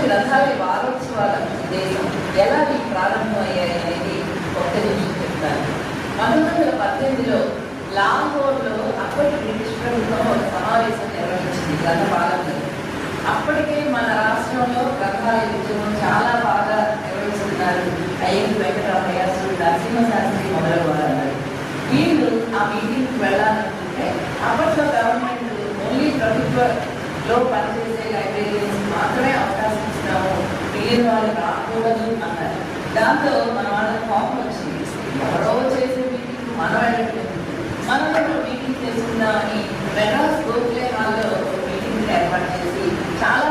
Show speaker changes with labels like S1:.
S1: గ్రంథాలయ వారోత్సవాల ఉద్దేశం ఎలా ఈ ప్రారంభమయ్యాయి అనేది ఒక్క నిమిషం చెప్తాను. 1918లో లాహోర్లో అప్పటి బ్రిటిష్ ప్రభుత్వం ఒక సమావేశం నిర్వహించింది గ్రంథపాలకులు. అప్పటికే మన రాష్ట్రంలో గ్రంథాలయ ఉద్యమం చాలా బాగా నిర్వహిస్తున్నారు. అయ్యప్ప వెంకటరామయ్య, నరసింహశాస్త్రి మొదలగు వారు. వీళ్ళు ఆ మీటింగ్కి వెళ్ళాలనుకుంటే అప్పట్లో గవర్నమెంట్ ఓన్లీ ప్రభుత్వంలో పనిచేసే లైబ్రరీస్ మాత్రమే అవకాశం ఇస్తాము, మిగిలిన వాళ్ళు రాకూడదు అన్నారు. దాంతో మన వాళ్ళకి కోపం వచ్చింది. ఎవరో చేసే మీటింగ్ మనం వెళ్ళట్లేదు, మనం మీటింగ్ చేసుకుందామని మెడ్రాస్ గోఖలే హాల్లో మీటింగ్ ఏర్పాటు చేసి చాలా